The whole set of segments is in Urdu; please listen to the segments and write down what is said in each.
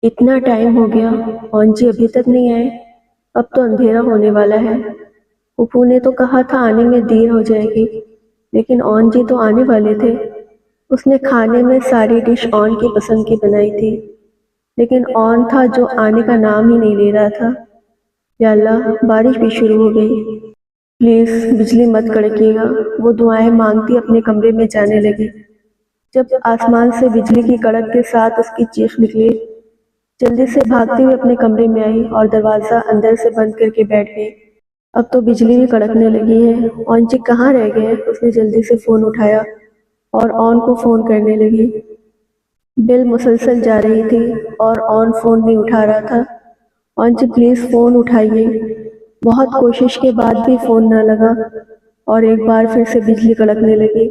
اتنا ٹائم ہو گیا، اون جی ابھی تک نہیں آئے؟ اب تو اندھیرا ہونے والا ہے۔ پھوپھو نے تو کہا تھا آنے میں دیر ہو جائے گی، لیکن اون جی تو آنے والے تھے۔ اس نے کھانے میں ساری ڈش اون کی پسند کی بنائی تھی، لیکن اون تھا جو آنے کا نام ہی نہیں لے رہا تھا۔ یا اللہ، بارش بھی شروع ہو گئی۔ پلیز بجلی مت کڑکیے گا، وہ دعائیں مانگتی اپنے کمرے میں جانے لگی، جب آسمان سے بجلی کی کڑک کے ساتھ اس کی چیخ نکلی۔ جلدی سے بھاگتے ہوئے اپنے کمرے میں آئی اور دروازہ اندر سے بند کر کے بیٹھ گئی۔ اب تو بجلی بھی کڑکنے لگی ہے، اون جی کہاں رہ گئے؟ اس نے جلدی سے فون اٹھایا اور اون کو فون کرنے لگی۔ بل مسلسل جا رہی تھی اور اون فون نہیں اٹھا رہا تھا۔ اون جی پلیز فون اٹھائیے۔ بہت کوشش کے بعد بھی فون نہ لگا اور ایک بار پھر سے بجلی کڑکنے لگی،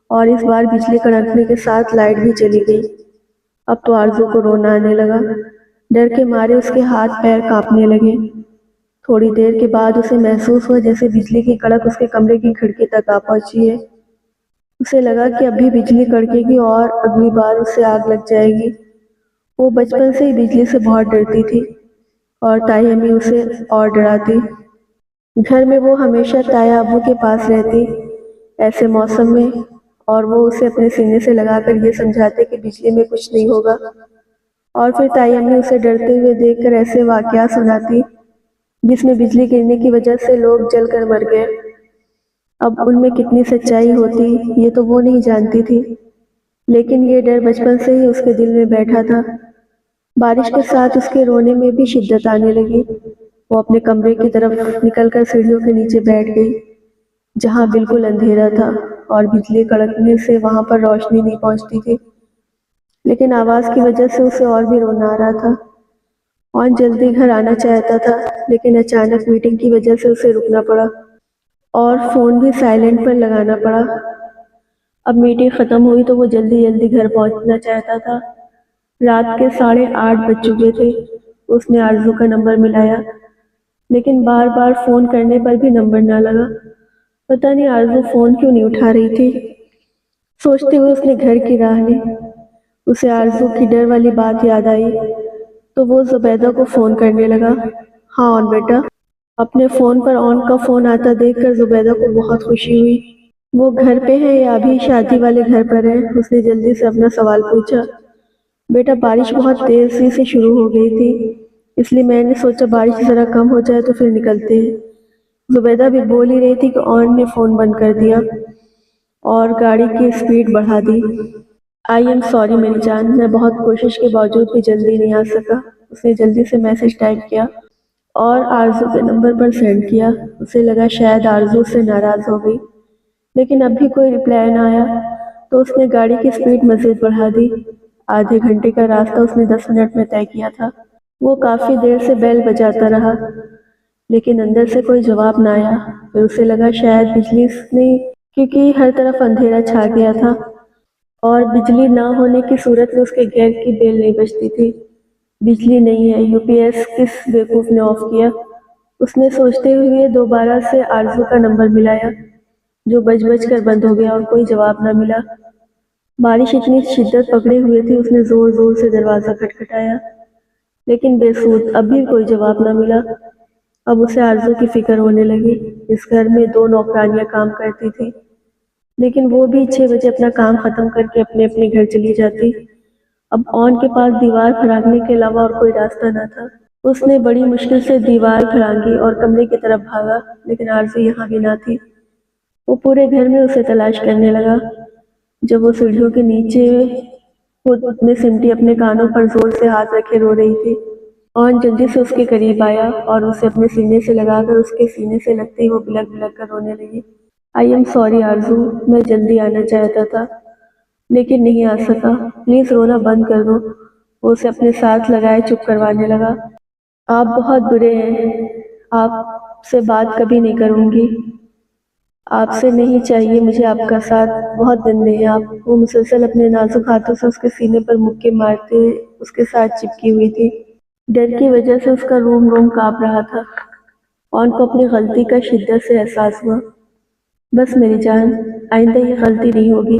اور اس بار بجلی کڑکنے کے ساتھ لائٹ بھی چلی گئی۔ اب تو آرزو کو رونا آنے لگا، ڈر کے مارے اس کے ہاتھ پیر کانپنے لگے۔ تھوڑی دیر کے بعد اسے محسوس ہوا جیسے بجلی کی کڑک اس کے کمرے کی کھڑکی تک آ پہنچی ہے۔ اسے لگا کہ ابھی بجلی کڑکے گی اور اگلی بار اسے آگ لگ جائے گی۔ وہ بچپن سے ہی بجلی سے بہت ڈرتی تھی اور تائی امی اسے اور ڈراتی۔ گھر میں وہ ہمیشہ تایا ابو کے پاس رہتی ایسے موسم میں، اور وہ اسے اپنے سینے سے لگا کر یہ سمجھاتے کہ بجلی میں کچھ نہیں ہوگا، اور پھر تائی امی اسے ڈرتے ہوئے دیکھ کر ایسے واقعات سناتی جس میں بجلی گرنے کی وجہ سے لوگ جل کر مر گئے۔ اب ان میں کتنی سچائی ہوتی یہ تو وہ نہیں جانتی تھی، لیکن یہ ڈر بچپن سے ہی اس کے دل میں بیٹھا تھا۔ بارش کے ساتھ اس کے رونے میں بھی شدت آنے لگی۔ وہ اپنے کمرے کی طرف نکل کر سیڑھیوں کے نیچے بیٹھ گئی، جہاں بالکل اندھیرا تھا اور بجلی کڑکنے سے وہاں پر روشنی نہیں پہنچتی تھی، لیکن آواز کی وجہ سے اسے اور بھی رونا آ رہا تھا۔ اون جلدی گھر آنا چاہتا تھا، لیکن اچانک میٹنگ کی وجہ سے اسے رکنا پڑا اور فون بھی سائلنٹ پر لگانا پڑا۔ اب میٹنگ ختم ہوئی تو وہ جلدی جلدی گھر پہنچنا چاہتا تھا۔ رات کے 8:30 بج چکے تھے۔ اس نے آرزو کا نمبر ملایا، لیکن بار بار فون کرنے پر بھی نمبر نہ لگا۔ پتہ نہیں آرزو فون کیوں نہیں اٹھا رہی تھی۔ سوچتے ہوئے اس نے گھر کی راہ لی۔ اسے آرزو کی ڈر والی بات یاد آئی تو وہ زبیدہ کو فون کرنے لگا۔ ہاں اون بیٹا۔ اپنے فون پر اون کا فون آتا دیکھ کر زبیدہ کو بہت خوشی ہوئی۔ وہ گھر پہ ہے یا ابھی شادی والے گھر پر ہے؟ اس نے جلدی سے اپنا سوال پوچھا۔ بیٹا بارش بہت تیزی سے شروع ہو گئی تھی، اس لیے میں نے سوچا بارش ذرا کم ہو جائے تو پھر نکلتے ہیں۔ زبیدہ بھی بول ہی رہی تھی کہ اون نے فون بند کر دیا اور گاڑی کی اسپیڈ بڑھا دی۔ آئی ایم سوری میری جان، میں بہت کوشش کے باوجود بھی جلدی نہیں آ سکا۔ اس نے جلدی سے میسج ٹائپ کیا اور آرزو کے نمبر پر سینڈ کیا۔ اسے لگا شاید آرزو اس سے ناراض ہو گئی، لیکن اب بھی کوئی رپلائی نہ آیا تو اس نے گاڑی کی اسپیڈ مزید بڑھا دی۔ آدھے گھنٹے کا راستہ اس نے 10 منٹ میں طے کیا تھا۔ وہ کافی دیر سے بیل بجاتا رہا، لیکن اندر سے کوئی جواب نہ آیا۔ پھر اسے لگا شاید بجلی نہیں، کیونکہ ہر طرف اندھیرا چھا گیا تھا اور بجلی نہ ہونے کی صورت میں اس کے گھر کی بیل نہیں بجتی تھی۔ بجلی نہیں ہے، یو پی ایس کس بیوقوف نے آف کیا؟ اس نے سوچتے ہوئے دوبارہ سے آرزو کا نمبر ملایا، جو بج بج کر بند ہو گیا اور کوئی جواب نہ ملا۔ بارش اتنی شدت پکڑے ہوئے تھی، اس نے زور زور سے دروازہ کھٹکھٹایا، لیکن بے سود، اب بھی کوئی جواب نہ ملا۔ اب اسے آرزو کی فکر ہونے لگی۔ اس گھر میں 2 نوکرانیاں کام کرتی تھی، لیکن وہ بھی 6 بجے اپنا کام ختم کر کے اپنے اپنے گھر چلی جاتی۔ اب اون کے پاس دیوار پھرانگنے کے علاوہ اور کوئی راستہ نہ تھا۔ اس نے بڑی مشکل سے دیوار پھرانگی اور کمرے کی طرف بھاگا، لیکن آرزو یہاں بھی نہ تھی۔ وہ پورے گھر میں اسے تلاش کرنے لگا۔ جب وہ سیڑھیوں کے نیچے خود میں سمٹی اپنے کانوں پر زور سے ہاتھ رکھے رو رہی تھی، اون جلدی سے اس کے قریب آیا اور اسے اپنے سینے سے لگا کر اس کے سینے سے لگتے ہی وہ بلک بلک کر رونے لگی۔ آئی ایم سوری آرزو، میں جلدی آنا چاہتا تھا لیکن نہیں آ سکا، پلیز رونا بند کر دو۔ وہ اسے اپنے ساتھ لگائے چپ کروانے لگا۔ آپ بہت برے ہیں، آپ سے بات کبھی نہیں کروں گی، آپ سے نہیں چاہیے مجھے آپ کا ساتھ، بہت گندے ہیں آپ۔ وہ مسلسل اپنے نازک ہاتھوں سے اس کے سینے پر مکے مارتے اس کے ساتھ چپکی ہوئی تھی۔ ڈر کی وجہ سے اس کا روم روم کانپ رہا تھا۔ اون کو اپنی غلطی کا شدت سے احساس ہوا۔ بس میری جان، آئندہ یہ غلطی نہیں ہوگی۔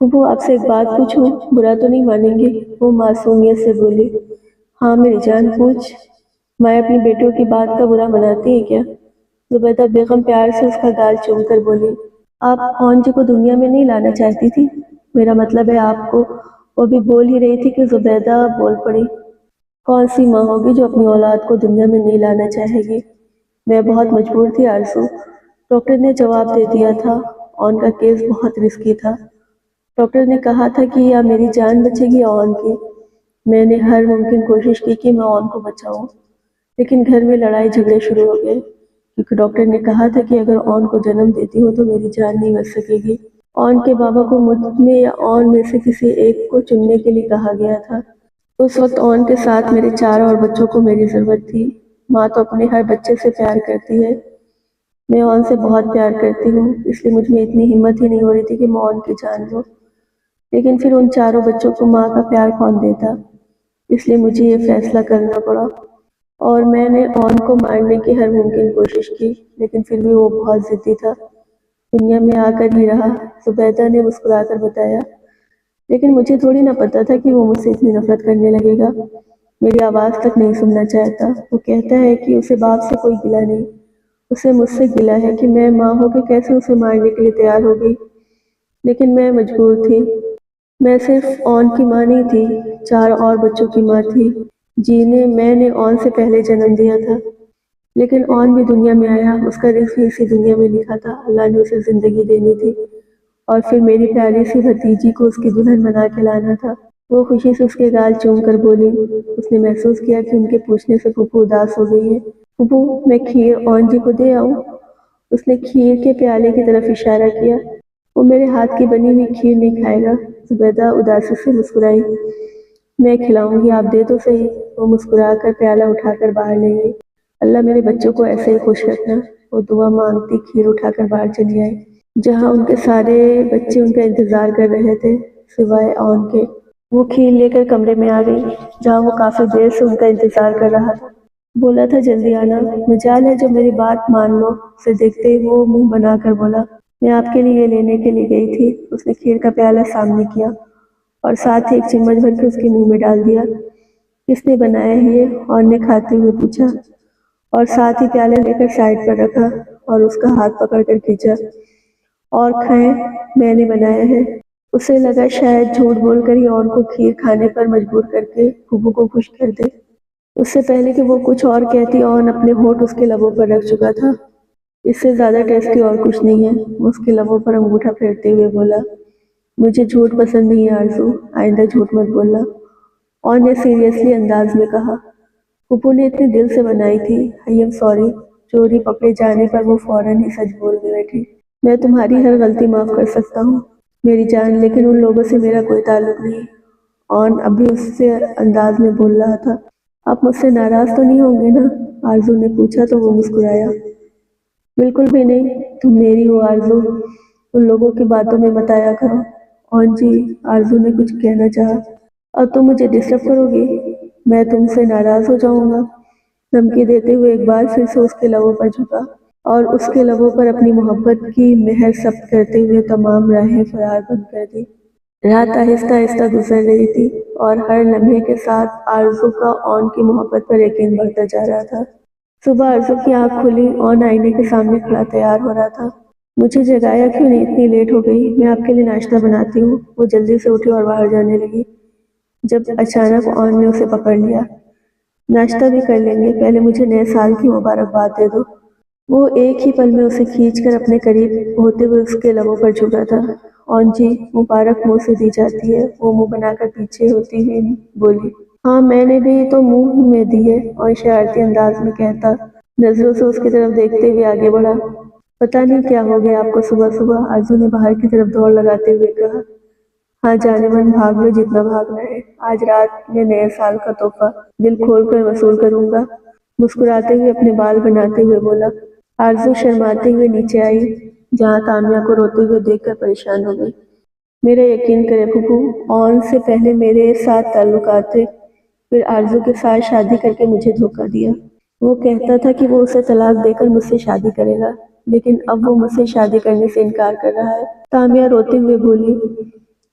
پھوپھو آپ سے ایک بات پوچھوں، برا تو نہیں مانیں گے؟ وہ معصومیت سے بولی۔ ہاں میری جان پوچھ۔ میں اپنی بیٹیوں کی بات کا برا مناتی ہیں کیا؟ زبیدہ بیگم پیار سے اس کا گال چوم کر بولی۔ آپ اون جی کو دنیا میں نہیں لانا چاہتی تھی؟ میرا مطلب ہے آپ کو۔ وہ بھی بول ہی رہی تھی کہ زبیدہ بول پڑی۔ کون سی ماں ہوگی جو اپنی اولاد کو دنیا میں نہیں لانا چاہے گی؟ میں بہت مجبور تھی آرزو، ڈاکٹر نے جواب دے دیا تھا۔ اون کا کیس بہت رسکی تھا۔ ڈاکٹر نے کہا تھا کہ یا میری جان بچے گی یا اون کی۔ میں نے ہر ممکن کوشش کی کہ میں اون کو بچاؤں، لیکن گھر میں لڑائی جھگڑے شروع ہو گئے، کیونکہ ڈاکٹر نے کہا تھا کہ اگر اون کو جنم دیتی ہوں تو میری جان نہیں بچ سکے گی۔ اون کے بابا کو مجھ میں یا اون میں سے کسی ایک کو چننے کے لیے کہا گیا تھا۔ اس وقت اون کے ساتھ میرے 4 اور بچوں کو میری ضرورت تھی۔ ماں تو اپنے ہر بچے سے پیار کرتی ہے۔ میں اون سے بہت پیار کرتی ہوں، اس لیے مجھ میں اتنی ہمت ہی نہیں ہو رہی تھی کہ میں اون کی جان لوں، لیکن پھر ان 4 بچوں کو ماں کا پیار کون دیتا؟ اس لیے مجھے یہ فیصلہ کرنا پڑا، اور میں نے اون کو مارنے کی ہر ممکن کوشش کی، لیکن پھر بھی وہ بہت ضدی تھا۔ دنیا میں آ کر ہی رہا، زبیدہ نے مسکرا کر بتایا۔ لیکن مجھے تھوڑی نہ پتا تھا کہ وہ مجھ سے اتنی نفرت کرنے لگے گا۔ میری آواز تک نہیں سننا چاہتا۔ وہ کہتا ہے کہ اسے باپ سے کوئی گلہ نہیں، اسے مجھ سے گلہ ہے کہ میں ماں ہو کے کیسے اسے مارنے کے لیے تیار ہو گئی۔ لیکن میں مجبور تھی۔ میں صرف اون کی ماں نہیں تھی، 4 اور بچوں کی ماں تھی، جنہیں میں نے اون سے پہلے جنم دیا تھا۔ لیکن اون بھی دنیا میں آیا، اس کا رزق بھی اسی دنیا میں لکھا تھا، اللہ نے اسے زندگی دینی تھی، اور پھر میری پیاری سی بھتیجی کو اس کی دلہن بنا کے لانا تھا۔ وہ خوشی سے اس کے گال چوم کر بولی۔ اس نے محسوس کیا کہ ان کے پوچھنے سے پھوپھو اداس ہو گئی ہے۔ پھوپھو میں کھیر اون جی کو دے آؤں؟ اس نے کھیر کے پیالے کی طرف اشارہ کیا۔ وہ میرے ہاتھ کی بنی ہوئی کھیر نہیں کھائے گا، زبیدہ اداسی سے مسکرائی۔ میں کھلاؤں گی، آپ دے تو صحیح۔ وہ مسکرا کر پیالہ اٹھا کر باہر لے گئی۔ اللہ میرے بچوں کو ایسے ہی خوش رکھنا۔ وہ دعا مانگتی کھیر اٹھا کر باہر چلی آئی، جہاں ان کے سارے بچے ان کا انتظار کر رہے تھے سوائے اون کے۔ وہ کھیر لے کر کمرے میں آ گئی، جہاں وہ کافی دیر سے ان کا انتظار کر رہا تھا۔ بولا تھا جلدی آنا، مجال ہے جو میری بات مان لو۔ اسے دیکھتے ہی وہ منہ بنا کر بولا، میں آپ کے لیے یہ لینے کے لیے گئی تھی۔ اس نے کھیر کا پیالہ سامنے کیا اور ساتھ ہی ایک چمچ بھر کے اس کے منہ میں ڈال دیا۔ کس نے بنایا ہے یہ؟ اون نے کھاتے ہوئے پوچھا، اور ساتھ ہی پیالہ لے کر سائڈ پر رکھا اور اس کا ہاتھ پکڑ کر کھینچا۔ اور کھائیں، میں نے بنایا ہے۔ اسے لگا شاید جھوٹ بول کر ہی اون کو کھیر کھانے پر مجبور کر کے پھوپھو کو خوش کر دے۔ اس سے پہلے کہ وہ کچھ اور کہتی، اون اپنے ہونٹ اس کے لبوں پر رکھ چکا تھا۔ اس سے زیادہ ٹیسٹی اور کچھ نہیں ہے۔ وہ اس کے لبوں پر انگوٹھا پھیرتے ہوئے بولا، مجھے جھوٹ پسند نہیں ہے آرزو، آئندہ جھوٹ مت بولنا۔ اون نے سیریسلی انداز میں کہا۔ پھوپھو نے اتنے دل سے بنائی تھی، آئی ایم سوری۔ چوری پکڑے جانے پر وہ فوراً ہی سچ بولنے بیٹھی۔ میں تمہاری ہر غلطی معاف کر سکتا ہوں میری جان، لیکن ان لوگوں سے میرا کوئی تعلق نہیں۔ اون اب بھی اس سے انداز میں بول رہا تھا۔ آپ مجھ سے ناراض تو نہیں ہوں گے نا؟ آرزو نے پوچھا تو وہ مسکرایا۔ بالکل بھی نہیں، تم میری ہو آرزو، ان لوگوں کی باتوں میں مت آیا کرو۔ اون جی، آرزو نے کچھ کہنا چاہا۔ اور تم مجھے ڈسٹرب کرو گی؟ میں تم سے ناراض ہو جاؤں گا؟ دھمکی دیتے ہوئے ایک بار پھر سے اس کے لبوں پر جھکا اور اس کے لبوں پر اپنی محبت کی مہر ثبت کرتے ہوئے تمام راہیں فرار بند کر دی۔ رات آہستہ آہستہ گزر رہی تھی اور ہر لمحے کے ساتھ آرزو کا اون کی محبت پر یقین بڑھتا جا رہا تھا۔ صبح آرزو کی آنکھ کھلی، اون آئینے کے سامنے کھڑا تیار ہو رہا تھا۔ مجھے جگایا کیوں نہیں؟ اتنی لیٹ ہو گئی، میں آپ کے لیے ناشتہ بناتی ہوں۔ وہ جلدی سے اٹھی اور باہر جانے لگی، جب اچانک اون نے اسے پکڑ لیا۔ ناشتہ بھی کر لیں گے، پہلے مجھے نئے سال کی مبارکباد دے دو۔ وہ ایک ہی پل میں اسے کھینچ کر اپنے قریب ہوتے ہوئے اس کے لبوں پر جھکا تھا۔ اون جی، مبارک منہ سے دی جاتی ہے، وہ منہ بنا کر پیچھے ہوتی ہوئی بولی۔ ہاں میں نے بھی تو منہ میں دی ہے، اور شرارتی انداز میں کہتا نظروں سے اس کی طرف دیکھتے ہوئے آگے بڑھا۔ پتہ نہیں کیا ہو گیا آپ کو صبح صبح، آرزو نے باہر کی طرف دوڑ لگاتے ہوئے کہا۔ ہاں جانے من بھاگ لو جتنا بھاگنا ہے، آج رات میں نئے سال کا تحفہ دل کھول کر وصول کروں گا، مسکراتے ہوئے اپنے بال بناتے ہوئے بولا۔ آرزو شرماتے ہوئے نیچے آئی، جہاں تانیہ کو روتے ہوئے دیکھ کر پریشان ہو گئی۔ میرا یقین کرے پھوپھو، اون سے پہلے میرے ساتھ تعلقات تھے، پھر آرزو کے ساتھ شادی کر کے مجھے دھوکہ دیا۔ وہ کہتا تھا کہ وہ اسے طلاق دے کر مجھ سے شادی کرے گا، لیکن اب وہ مجھ سے شادی کرنے سے انکار کر رہا ہے۔ تانیہ روتے ہوئے بولی۔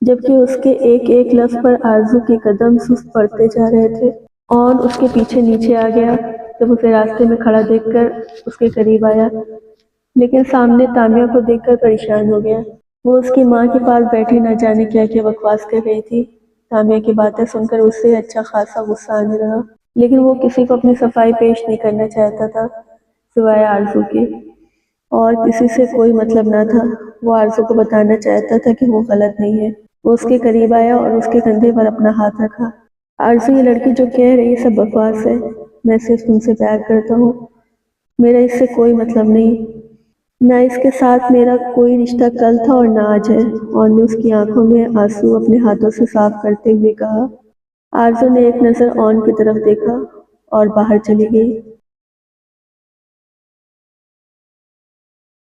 جبکہ اس کے ایک ایک لفظ پر آرزو کے قدم سست پڑتے جا رہے تھے۔ اون اس کے پیچھے نیچے آ گیا جب اسے راستے میں کھڑا دیکھ کر اس کے قریب آیا، لیکن سامنے تانیہ کو دیکھ کر پریشان ہو گیا۔ وہ اس کی ماں کے پاس بیٹھی نہ جانے کیا کیا بکواس کر رہی تھی۔ تانیہ کی باتیں سن کر اسے اچھا خاصا غصہ آنے لگا، لیکن وہ کسی کو اپنی صفائی پیش نہیں کرنا چاہتا تھا سوائے آرزو کے، اور کسی سے کوئی مطلب نہ تھا۔ وہ آرزو کو بتانا چاہتا تھا کہ وہ غلط نہیں ہے۔ وہ اس کے قریب آیا اور اس کے کندھے پر اپنا ہاتھ رکھا۔ آرزو، یہ لڑکی جو کہہ رہی ہے سب بکواس ہے۔ میں صرف تم سے پیار کرتا ہوں، میرا اس سے کوئی مطلب نہیں، نہ اس کے ساتھ میرا کوئی رشتہ کل تھا اور نہ آج ہے۔ اور نے اس کی آنکھوں میں آنسو اپنے ہاتھوں سے صاف کرتے ہوئے کہا۔ آرزو نے ایک نظر اون کی طرف دیکھا اور باہر چلی گئی۔